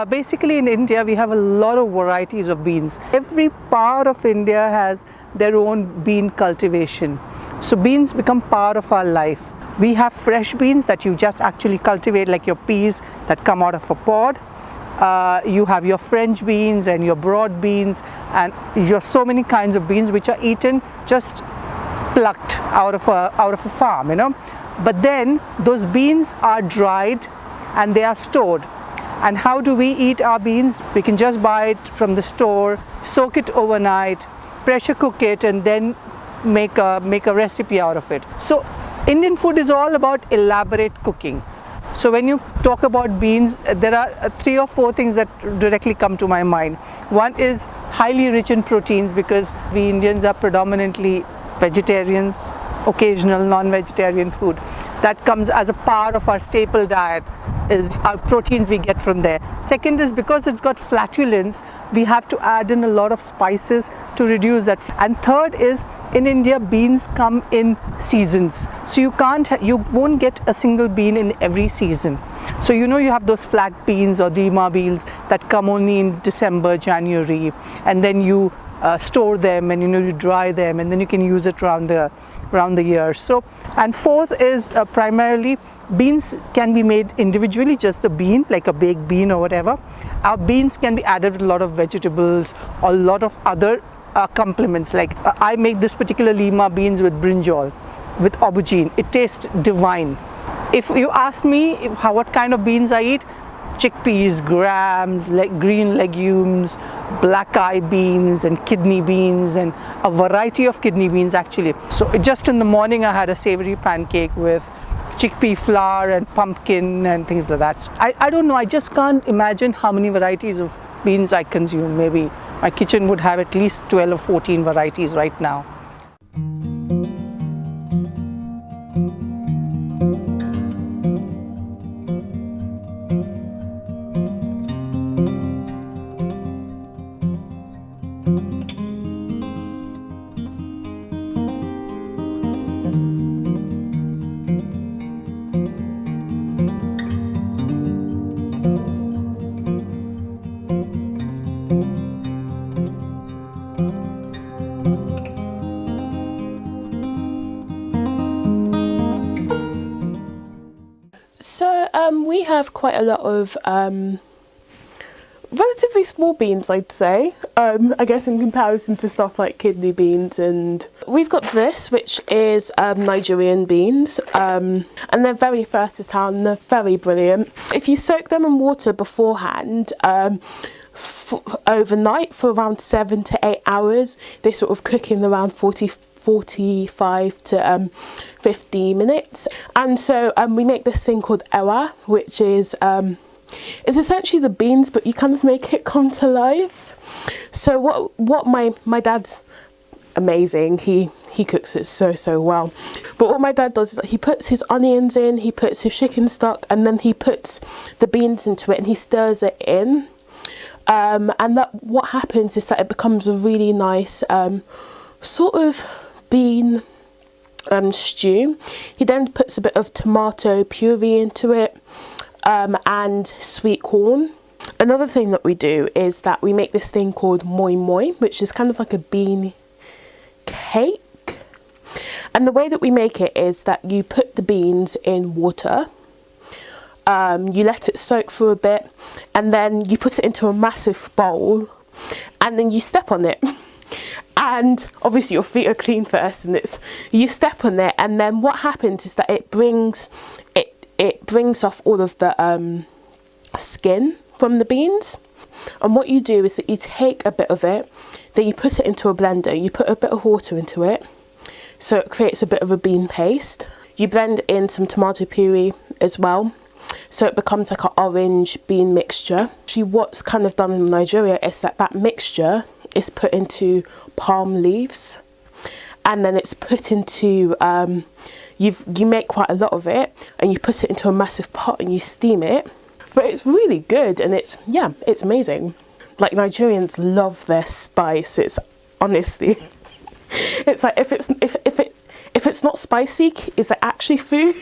basically in India we have a lot of varieties of beans. Every part of India has their own bean cultivation. So beans become part of our life. We have fresh beans that you just actually cultivate, like your peas that come out of a pod. You have your French beans and your broad beans, and you have so many kinds of beans which are eaten just plucked out of a farm, you know. But then those beans are dried and they are stored. And how do we eat our beans? We can just buy it from the store, soak it overnight, pressure cook it, and then make a recipe out of it. So Indian food is all about elaborate cooking. So when you talk about beans, there are 3 or 4 things that directly come to my mind. One is highly rich in proteins, because we Indians are predominantly vegetarians, occasional non-vegetarian food. That comes as a part of our staple diet, is our proteins we get from there. Second is because it's got flatulence, we have to add in a lot of spices to reduce that. And third is, in India, beans come in seasons. So you won't get a single bean in every season. So you know, you have those flat beans or Lima beans that come only in December, January, and then you store them, and you dry them, and then you can use it around the year. So, and fourth is primarily beans can be made individually, just the bean, like a baked bean or whatever. Our beans can be added with a lot of vegetables or a lot of other complements. Like I make this particular Lima beans with brinjal, with aubergine. It tastes divine. If you ask me what kind of beans I eat, chickpeas, grams, green legumes, black eye beans and kidney beans, and a variety of kidney beans actually. So just in the morning I had a savory pancake with chickpea flour and pumpkin and things like that. So I don't know, I just can't imagine how many varieties of beans I consume. Maybe my kitchen would have at least 12 or 14 varieties right now. We have quite a lot of relatively small beans, I'd say, I guess in comparison to stuff like kidney beans. And we've got this, which is Nigerian beans, and they're very versatile and they're very brilliant. If you soak them in water beforehand, overnight for around 7 to 8 hours, they sort of cook in around 45 to 50 minutes. And so we make this thing called ewa, which is essentially the beans, but you kind of make it come to life. So what my dad's amazing, he cooks it so well, but what my dad does is that he puts his onions in, he puts his chicken stock, and then he puts the beans into it and he stirs it in, and that what happens is that it becomes a really nice sort of bean stew. He then puts a bit of tomato puree into it, and sweet corn. Another thing that we do is that we make this thing called moi moi, which is kind of like a bean cake. And the way that we make it is that you put the beans in water, you let it soak for a bit, and then you put it into a massive bowl, and then you step on it. And obviously your feet are clean first, and you step on it, and then what happens is that it brings off all of the skin from the beans. And what you do is that you take a bit of it, then you put it into a blender, you put a bit of water into it, so it creates a bit of a bean paste. You blend in some tomato puree as well, so it becomes like an orange bean mixture. Actually, what's kind of done in Nigeria is that mixture is put into palm leaves, and then it's put into you make quite a lot of it, and you put it into a massive pot and you steam it. But it's really good, and it's amazing. Like, Nigerians love their spice. It's honestly, it's like if it's not spicy, is it actually food?